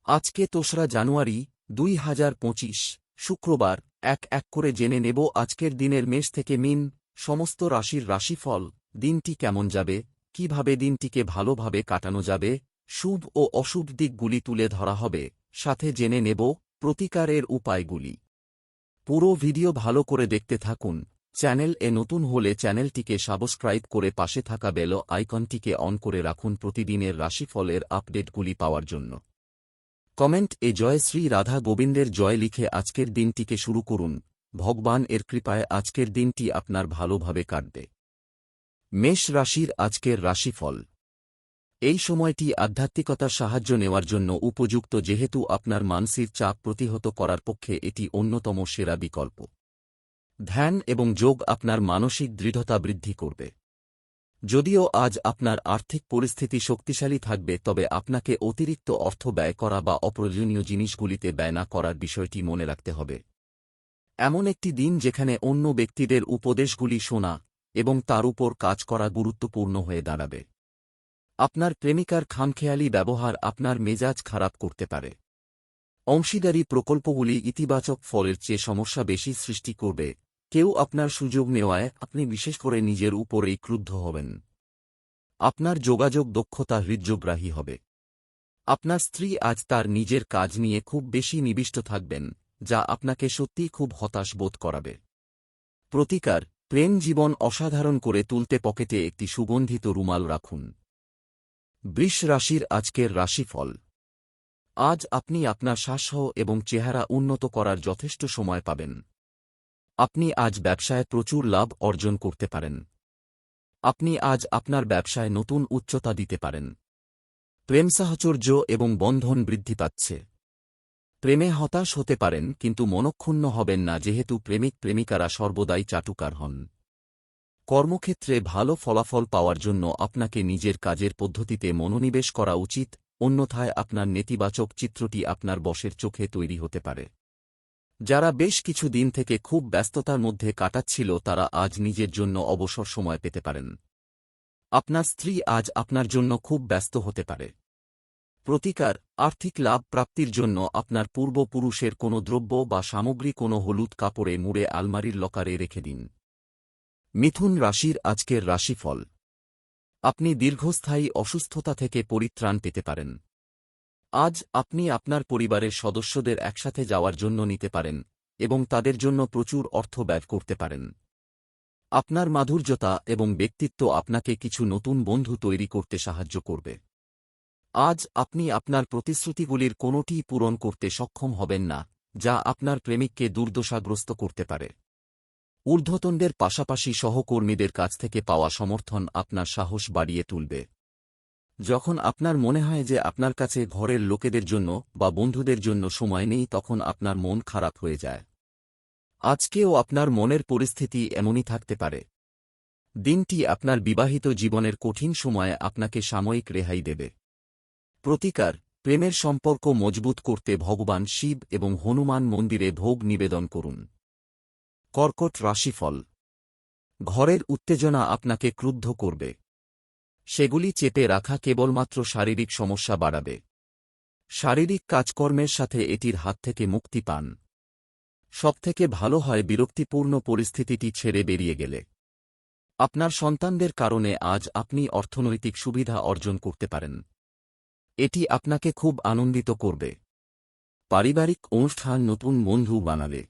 আজকে ২রা জানুয়ারি ২০২৫ শুক্রবার। এক এক করে জেনে নেব আজকের দিনের মেষ থেকে মিন সমস্ত রাশির রাশিফল। দিনটি কেমন যাবে, কিভাবে দিনটিকে ভালোভাবে কাটানো যাবে, শুভ ও অশুভ দিকগুলি তুলে ধরা হবে, সাথে জেনে নেব প্রতিকারের উপায়গুলি। পুরো ভিডিও ভালো করে দেখতে থাকুন। চ্যানেল এ নতুন হলে চ্যানেলটিকে সাবস্ক্রাইব করে পাশে থাকা বেল আইকনটিকে অন করে রাখুন প্রতিদিনের রাশিফলের আপডেটগুলি পাওয়ার জন্য। কমেন্ট এ জয় শ্রী রাধা গোবিন্দের জয় লিখে আজকের দিনটিকে শুরু করুন। ভগবান এর কৃপায় আজকের দিনটি আপনার ভালোভাবে কাটবে। মেষ রাশির আজকের রাশিফল। এই সময়টি আধ্যাত্মিকতার সাহায্য নেওয়ার জন্য উপযুক্ত, যেহেতু আপনার মানসিক চাপ প্রতিহত করার পক্ষে এটি অন্যতম সেরা বিকল্প। ধ্যান এবং যোগ আপনার মানসিক দৃঢ়তা বৃদ্ধি করবে। যদিও আজ আপনার আর্থিক পরিস্থিতি শক্তিশালী থাকবে, তবে আপনাকে অতিরিক্ত অর্থ ব্যয় করা বা অপ্রয়োজনীয় জিনিসগুলিতে ব্যয় না করার বিষয়টি মনে রাখতে হবে। এমন একটি দিন যেখানে অন্য ব্যক্তিদের উপদেশগুলি শোনা এবং তার উপর কাজ করা গুরুত্বপূর্ণ হয়ে দাঁড়াবে। আপনার প্রেমিকার খামখেয়ালি ব্যবহার আপনার মেজাজ খারাপ করতে পারে। অংশীদারি প্রকল্পগুলি ইতিবাচক ফলের চেয়ে সমস্যা বেশি সৃষ্টি করবে। কেউ আপনার সুযোগ নেওয়ায় আপনি বিশেষ করে নিজের উপরেই ক্রুদ্ধ হবেন। আপনার যোগাযোগ দক্ষতা হৃদ্যগ্রাহী হবে। আপনার স্ত্রী আজ তার নিজের কাজ নিয়ে খুব বেশি নিবিষ্ট থাকবেন, যা আপনাকে সত্যিই খুব হতাশ বোধ করাবে। প্রতিকার: প্রেম জীবন অসাধারণ করে তুলতে পকেটে একটি সুগন্ধিত রুমাল রাখুন। বৃষ রাশির আজকের রাশিফল। আজ আপনি আপনার স্বাস্থ্য এবং চেহারা উন্নত করার যথেষ্ট সময় পাবেন। আপনি আজ ব্যবসায় প্রচুর লাভ অর্জন করতে পারেন। আপনি আজ আপনার ব্যবসায় নতুন উচ্চতা দিতে পারেন। প্রেম সাহচর্য এবং বন্ধন বৃদ্ধি পাচ্ছে। প্রেমে হতাশ হতে পারেন, কিন্তু মনক্ষুণ্ণ হবেন না, যেহেতু প্রেমিক প্রেমিকারা সর্বদাই চাটুকার হন। কর্মক্ষেত্রে ভালো ফলাফল পাওয়ার জন্য আপনাকে নিজের কাজের পদ্ধতিতে মনোনিবেশ করা উচিত, অন্যথায় আপনার নেতিবাচক চিত্রটি আপনার বসের চোখে তৈরি হতে পারে। যারা বেশ কিছু দিন থেকে খুব ব্যস্ততার মধ্যে কাটাচ্ছিল, তারা আজ নিজের জন্য অবসর সময় পেতে পারেন। আপনার স্ত্রী আজ আপনার জন্য খুব ব্যস্ত হতে পারে। প্রতিকার: আর্থিক লাভ প্রাপ্তির জন্য আপনার পূর্বপুরুষের কোনো দ্রব্য বা সামগ্রী কোনো হলুদ কাপড়ে মুড়ে আলমারির লকারে রেখে দিন। মিথুন রাশির আজকের রাশিফল। আপনি দীর্ঘস্থায়ী অসুস্থতা থেকে পরিত্রাণ পেতে পারেন। আজ আপনি আপনার পরিবারের সদস্যদের একসাথে যাওয়ার জন্য নিতে পারেন এবং তাদের জন্য প্রচুর অর্থ ব্যয় করতে পারেন। আপনার মাধুর্যতা এবং ব্যক্তিত্ব আপনাকে কিছু নতুন বন্ধু তৈরি করতে সাহায্য করবে। আজ আপনি আপনার প্রতিশ্রুতিগুলির কোনোটিই পূরণ করতে সক্ষম হবেন না, যা আপনার প্রেমিককে দুর্দশাগ্রস্ত করতে পারে। ঊর্ধ্বতনদের পাশাপাশি সহকর্মীদের কাছ থেকে পাওয়া সমর্থন আপনার সাহস বাড়িয়ে তুলবে। যখন আপনার মনে হয় যে আপনার কাছে ঘরের লোকেদের জন্য বা বন্ধুদের জন্য সময় নেই, তখন আপনার মন খারাপ হয়ে যায়। আজকেও আপনার মনের পরিস্থিতি এমনই থাকতে পারে। দিনটি আপনার বিবাহিত জীবনের কঠিন সময়ে আপনাকে সাময়িক রেহাই দেবে। প্রতিকার: প্রেমের সম্পর্ক মজবুত করতে ভগবান শিব এবং হনুমান মন্দিরে ভোগ নিবেদন করুন। কর্কট রাশিফল। ঘরের উত্তেজনা আপনাকে ক্রুদ্ধ করবে। সেগুলি চেপে রাখা কেবলমাত্র শারীরিক সমস্যা বাড়াবে। শারীরিক কাজকর্মের সাথে এটির হাত থেকে মুক্তি পান। সবথেকে ভালো হয় বিরক্তিপূর্ণ পরিস্থিতিটি ছেড়ে বেরিয়ে গেলে। আপনার সন্তানদের কারণে আজ আপনি অর্থনৈতিক সুবিধা অর্জন করতে পারেন। এটি আপনাকে খুব আনন্দিত করবে। পারিবারিক অনুষ্ঠান নতুন বন্ধু বানাবে,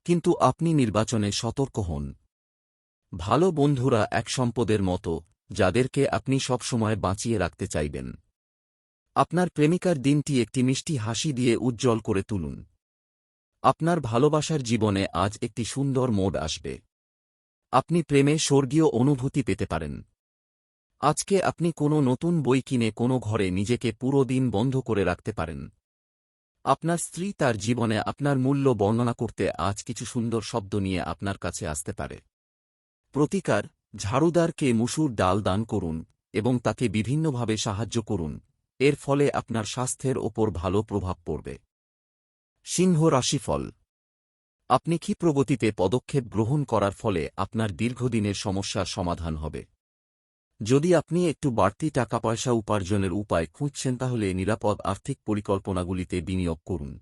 কিন্তু আপনি নির্বাচনে সতর্ক হন। ভালো বন্ধুরা এক সম্পদের মতো, যাদেরকে আপনি সবসময় বাঁচিয়ে রাখতে চাইবেন। আপনার প্রেমিকার দিনটি একটি মিষ্টি হাসি দিয়ে উজ্জ্বল করে তুলুন। আপনার ভালোবাসার জীবনে আজ একটি সুন্দর মোড় আসবে। আপনি প্রেমে স্বর্গীয় অনুভূতি পেতে পারেন। আজকে আপনি কোনো নতুন বই কিনে কোনো ঘরে নিজেকে পুরো দিন বন্ধ করে রাখতে পারেন। আপনার স্ত্রী তার জীবনে আপনার মূল্য বর্ণনা করতে আজ কিছু সুন্দর শব্দ নিয়ে আপনার কাছে আসতে পারে। প্রতিকার: ঝাড়ুদারকে মসুর ডাল দান করুন এবং তাকে বিভিন্নভাবে সাহায্য করুন। এর ফলে আপনার স্বাস্থ্যের ওপর ভালো প্রভাব পড়বে। সিংহ রাশিফল। আপনি কি প্রগতিতে পদক্ষেপ গ্রহণ করার ফলে আপনার দীর্ঘদিনের সমস্যার সমাধান হবে। যদি আপনি একটু বাড়তি টাকা পয়সা উপার্জনের উপায় খুঁজছেন তাহলে নিরাপদ আর্থিক পরিকল্পনাগুলিতে বিনিয়োগ করুন।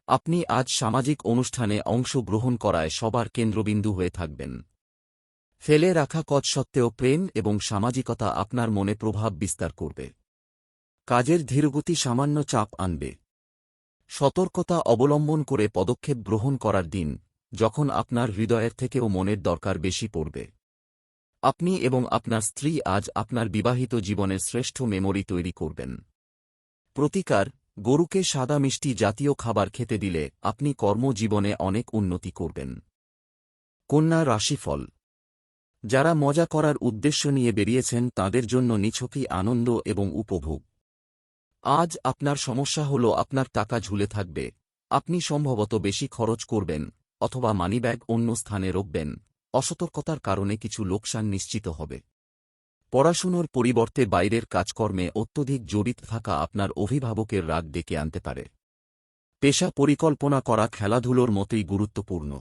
আপনি আজ সামাজিক অনুষ্ঠানে অংশগ্রহণ করায় সবার কেন্দ্রবিন্দু হয়ে থাকবেন। ফেলে রাখা কাজ সত্ত্বেও প্রেম এবং সামাজিকতা আপনার মনে প্রভাব বিস্তার করবে। কাজের ধীরগতি সামান্য চাপ আনবে। সতর্কতা অবলম্বন করে পদক্ষেপ গ্রহণ করার দিন, যখন আপনার হৃদয়ের থেকেও মনের দরকার বেশি পড়বে। আপনি এবং আপনার স্ত্রী আজ আপনার বিবাহিত জীবনের শ্রেষ্ঠ মেমোরি তৈরি করবেন। প্রতিকার: গরুকে সাদা মিষ্টি জাতীয় খাবার খেতে দিলে আপনি কর্মজীবনে অনেক উন্নতি করবেন। কন্যা রাশিফল: যারা মজা করার উদ্দেশ্য নিয়ে বেরিয়েছেন তাদের জন্য নিছকই আনন্দ এবং উপভোগ। আজ আপনার সমস্যা হল আপনার টাকা ঝুলে থাকবে, আপনি সম্ভবত বেশি খরচ করবেন অথবা মানিব্যাগ অন্য স্থানে রাখবেন। অসতর্কতার কারণে কিছু লোকসান নিশ্চিত হবে। পড়াশুনোর পরিবর্তে বাইরের কাজকর্মে অত্যধিক জড়িত থাকা আপনার অভিভাবকের রাগ ডেকে আনতে পারে। পেশা পরিকল্পনা করা খেলাধুলোর মতোই গুরুত্বপূর্ণ।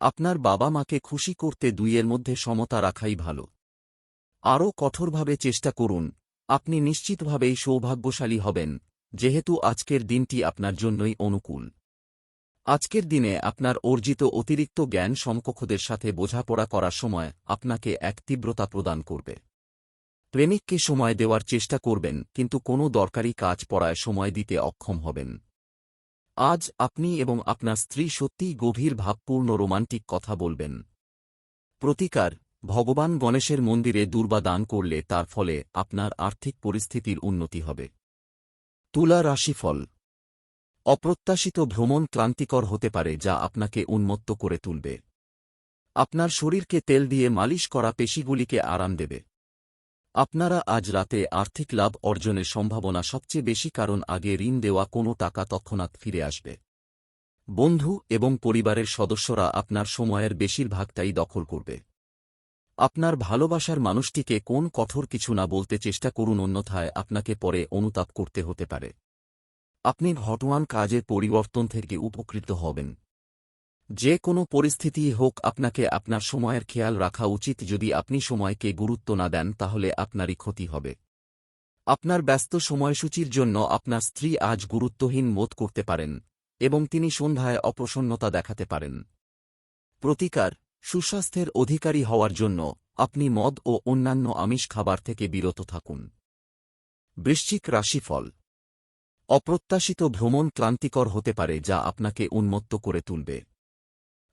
আপনার বাবা মাকে খুশি করতে দুইয়ের মধ্যে সমতা রাখাই ভালো। আরও কঠোরভাবে চেষ্টা করুন, আপনি নিশ্চিতভাবেই সৌভাগ্যশালী হবেন, যেহেতু আজকের দিনটি আপনার জন্যই অনুকূল। আজকের দিনে আপনার অর্জিত অতিরিক্ত জ্ঞান সমকক্ষদের সাথে বোঝাপড়া করার সময় আপনাকে এক তীব্রতা প্রদান করবে। প্রেমিককে সময় দেওয়ার চেষ্টা করবেন কিন্তু কোনো দরকারি কাজ পড়ায় সময় দিতে অক্ষম হবেন। আজ আপনি এবং আপনার স্ত্রী সত্যিই গভীর ভাবপূর্ণ রোমান্টিক কথা বলবেন। প্রতিকার: ভগবান গণেশের মন্দিরে দুর্বা দান করলে তার ফলে আপনার আর্থিক পরিস্থিতির উন্নতি হবে। তুলা রাশিফল: অপ্রত্যাশিত ভ্রমণ ক্লান্তিকর হতে পারে যা আপনাকে উন্মত্ত করে তুলবে। আপনার শরীরকে তেল দিয়ে মালিশ করা পেশিগুলিকে আরাম দেবে। আপনারা আজ রাতে আর্থিক লাভ অর্জনের সম্ভাবনা সবচেয়ে বেশি, কারণ আগে ঋণ দেওয়া কোনো টাকা তৎক্ষণাৎ ফিরে আসবে। বন্ধু এবং পরিবারের সদস্যরা আপনার সময়ের বেশিরভাগটাই দখল করবে। আপনার ভালোবাসার মানুষটিকে কোন কঠোর কিছু না বলতে চেষ্টা করুন, অন্যথায় আপনাকে পরে অনুতাপ করতে হতে পারে। আপনি ঘটমান কাজের পরিবর্তন থেকে উপকৃত হবেন। যে কোনো পরিস্থিতিই হোক আপনাকে আপনার সময়ের খেয়াল রাখা উচিত। যদি আপনি সময়কে গুরুত্ব না দেন তাহলে আপনারই ক্ষতি হবে। আপনার ব্যস্ত সময়সূচির জন্য আপনার স্ত্রী আজ গুরুত্বহীন বোধ করতে পারেন এবং তিনি সন্ধ্যায় অপ্রসন্নতা দেখাতে পারেন। প্রতিকার: সুস্বাস্থ্যের অধিকারী হওয়ার জন্য আপনি মদ ও অন্যান্য আমিষ খাবার থেকে বিরত থাকুন। বৃশ্চিক রাশিফল: অপ্রত্যাশিত ভ্রমণ ক্লান্তিকর হতে পারে যা আপনাকে উন্মত্ত করে তুলবে।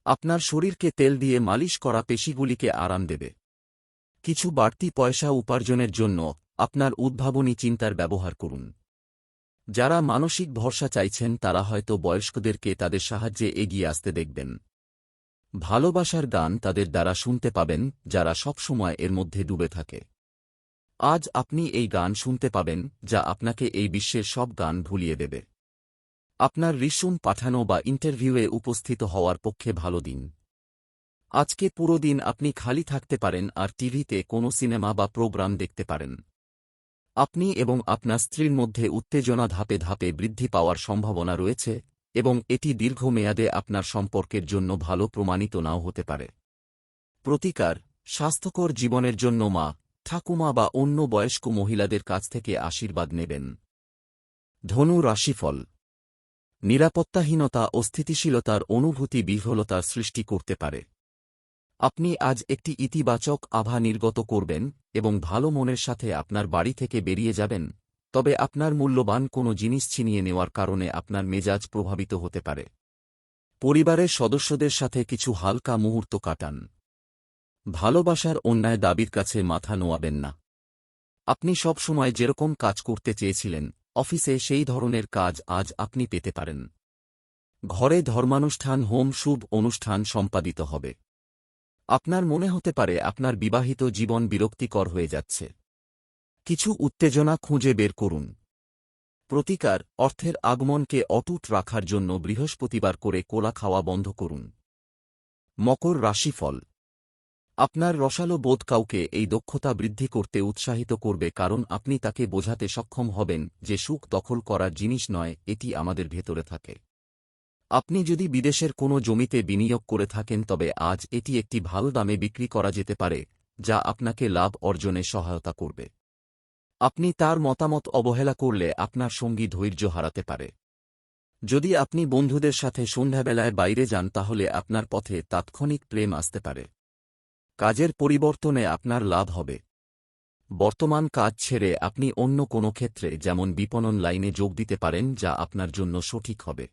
আপনার শরীরকে তেল দিয়ে মালিশ করা পেশিগুলিকে আরাম দেবে। কিছু বাড়তি পয়সা উপার্জনের জন্য আপনার উদ্ভাবনী চিন্তার ব্যবহার করুন। যারা মানসিক ভরসা চাইছেন তারা হয়তো বয়স্কদেরকে তাদের সাহায্যে এগিয়ে আসতে দেখবেন। ভালোবাসার গান তাদের দ্বারা শুনতে পাবেন যারা সবসময় এর মধ্যে ডুবে থাকে। আজ আপনি এই গান শুনতে পাবেন যা আপনাকে এই বিশ্বের সব গান ভুলিয়ে দেবে। আপনার রিস্যুম পাঠানো বা ইন্টারভিউয়ে উপস্থিত হওয়ার পক্ষে ভালো দিন। আজকে পুরো দিন আপনি খালি থাকতে পারেন আর টিভিতে কোনো সিনেমা বা প্রোগ্রাম দেখতে পারেন। আপনি এবং আপনার স্ত্রীর মধ্যে উত্তেজনা ধাপে ধাপে বৃদ্ধি পাওয়ার সম্ভাবনা রয়েছে এবং এটি দীর্ঘমেয়াদে আপনার সম্পর্কের জন্য ভালো প্রমাণিত নাও হতে পারে। প্রতিকার: স্বাস্থ্যকর জীবনের জন্য মা, ঠাকুমা বা অন্য বয়স্ক মহিলাদের কাছ থেকে আশীর্বাদ নেবেন। ধনু রাশিফল: নিরাপত্তাহীনতা ও স্থিতিশীলতার অনুভূতি বিহ্বলতার সৃষ্টি করতে পারে। আপনি আজ একটি ইতিবাচক আভা নির্গত করবেন এবং ভালো মনের সাথে আপনার বাড়ি থেকে বেরিয়ে যাবেন, তবে আপনার মূল্যবান কোনো জিনিস ছিনিয়ে নেওয়ার কারণে আপনার মেজাজ প্রভাবিত হতে পারে। পরিবারের সদস্যদের সাথে কিছু হালকা মুহূর্ত কাটান। ভালোবাসার অন্যায় দাবির কাছে মাথা নোয়াবেন না। আপনি সব সময় যেরকম কাজ করতে চেয়েছিলেন অফিসে সেই ধরনের কাজ আজ আপনি পেতে পারেন। ঘরে ধর্মানুষ্ঠান, হোম, শুভ অনুষ্ঠান সম্পাদিত হবে। আপনার মনে হতে পারে আপনার বিবাহিত জীবন বিরক্তিকর হয়ে যাচ্ছে। কিছু উত্তেজনা খুঁজে বের করুন। প্রতিকার: অর্থের আগমনকে অটুট রাখার জন্য বৃহস্পতিবার করে কোলা খাওয়া বন্ধ করুন। মকর রাশিফল: আপনার রসালো বোধ কাউকে এই দক্ষতা বৃদ্ধি করতে উৎসাহিত করবে, কারণ আপনি তাকে বোঝাতে সক্ষম হবেন যে সুখ দখল করার জিনিস নয়, এটি আমাদের ভেতরে থাকে। আপনি যদি বিদেশের কোনো জমিতে বিনিয়োগ করে থাকেন তবে আজ এটি একটি ভালো দামে বিক্রি করা যেতে পারে, যা আপনাকে লাভ অর্জনে সহায়তা করবে। আপনি তার মতামত অবহেলা করলে আপনার সঙ্গী ধৈর্য হারাতে পারে। যদি আপনি বন্ধুদের সাথে সন্ধ্যাবেলায় বাইরে যান তাহলে আপনার পথে তাৎক্ষণিক প্রেম আসতে পারে। কাজের পরিবর্তনে আপনার লাভ হবে। বর্তমান কাজ ছেড়ে আপনি অন্য কোনো ক্ষেত্রে যেমন বিপণন লাইনে যোগ দিতে পারেন যা আপনার জন্য সঠিক হবে।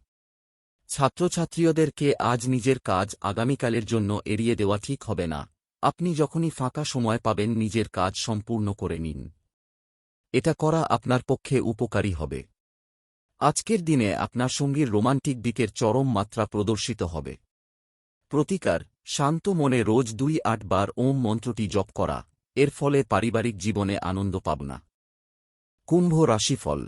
ছাত্রছাত্রীদেরকে আজ নিজের কাজ আগামীকালের জন্য এড়িয়ে দেওয়া ঠিক হবে না। আপনি যখনই ফাঁকা সময় পাবেন নিজের কাজ সম্পূর্ণ করে নিন। এটা করা আপনার পক্ষে উপকারী হবে। আজকের দিনে আপনার সঙ্গীর রোমান্টিক দিকের চরম মাত্রা প্রদর্শিত হবে। প্রতিকার: শান্ত মনে রোজ 2-8 বার ওম মন্ত্রটি জপ করা, এর ফলে পারিবারিক জীবনে আনন্দ পাবনা। কুম্ভ রাশিফল: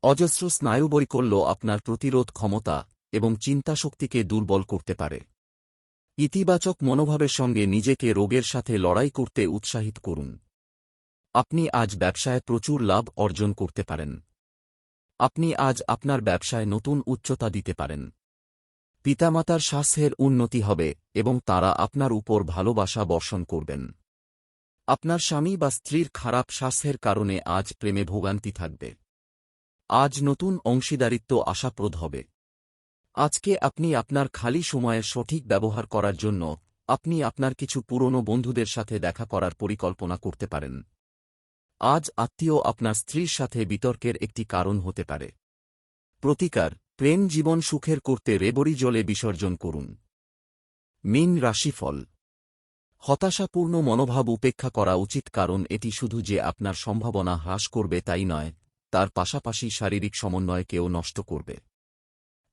অজস্র স্নায়ুবৈকল্য আপনার প্রতিরোধ ক্ষমতা এবং চিন্তাশক্তিকে দুর্বল করতে পারে। ইতিবাচক মনোভাবের সঙ্গে নিজেকে রোগের সাথে লড়াই করতে উৎসাহিত করুন। আপনি আজ ব্যবসায় প্রচুর লাভ অর্জন করতে পারেন। আপনি আজ আপনার ব্যবসায় নতুন উচ্চতা দিতে পারেন। পিতামাতার স্বাস্থ্যের উন্নতি হবে এবং তারা আপনার উপর ভালোবাসা বর্ষণ করবেন। আপনার স্বামী বা স্ত্রীর খারাপ স্বাস্থ্যের কারণে আজ প্রেমে ভোগান্তি থাকবে। আজ নতুন অংশীদারিত্ব আশাপ্রদ হবে। আজকে আপনি আপনার খালি সময়ের সঠিক ব্যবহার করার জন্য আপনি আপনার কিছু পুরনো বন্ধুদের সাথে দেখা করার পরিকল্পনা করতে পারেন। আজ আত্মীয় আপনার স্ত্রীর সাথে বিতর্কের একটি কারণ হতে পারে। প্রতিকার: প্রেম জীবন সুখের করতে রেবড়ি জলে বিসর্জন করুন। মীন রাশিফল: হতাশাপূর্ণ মনোভাব উপেক্ষা করা উচিত, কারণ এটি শুধু যে আপনার সম্ভাবনা হ্রাস করবে তাই নয়, তার পাশাপাশি শারীরিক সমন্বয়কেও নষ্ট করবে।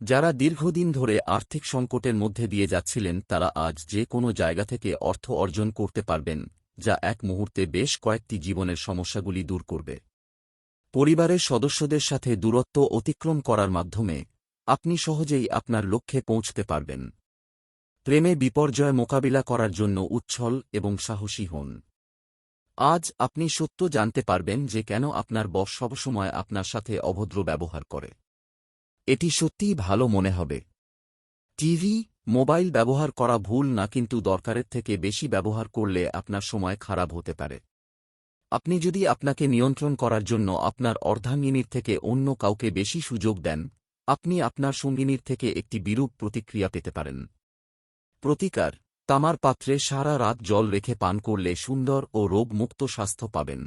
যারা দীর্ঘদিন ধরে আর্থিক সংকটের মধ্যে দিয়ে যাচ্ছিলেন তারা আজ যে কোনো জায়গা থেকে অর্থ অর্জন করতে পারবেন, যা এক মুহূর্তে বেশ কয়েকটি জীবনের সমস্যাগুলি দূর করবে। পরিবারের সদস্যদের সাথে দূরত্ব অতিক্রম করার মাধ্যমে আপনি সহজেই আপনার লক্ষ্যে পৌঁছতে পারবেন। প্রেমে বিপর্যয় মোকাবিলা করার জন্য উচ্ছল এবং সাহসী হন। আজ আপনি সত্য জানতে পারবেন যে কেন আপনার বস সবসময় আপনার সাথে অভদ্র ব্যবহার করে। এটি সত্যিই ভালো মনে হবে। টিভি, মোবাইল ব্যবহার করা ভুল না, কিন্তু দরকারের থেকে বেশি ব্যবহার করলে আপনার সময় খারাপ হতে পারে। আপনি যদি আপনাকে নিয়ন্ত্রণ করার জন্য আপনার অর্ধাঙ্গিনীর থেকে অন্য কাউকে বেশি সুযোগ দেন, আপনি আপনার সঙ্গিনীর থেকে একটি বিরূপ প্রতিক্রিয়া পেতে পারেন। প্রতিকার: তামার পাত্রে সারা রাত জল রেখে পান করলে সুন্দর ও রোগমুক্ত স্বাস্থ্য পাবেন।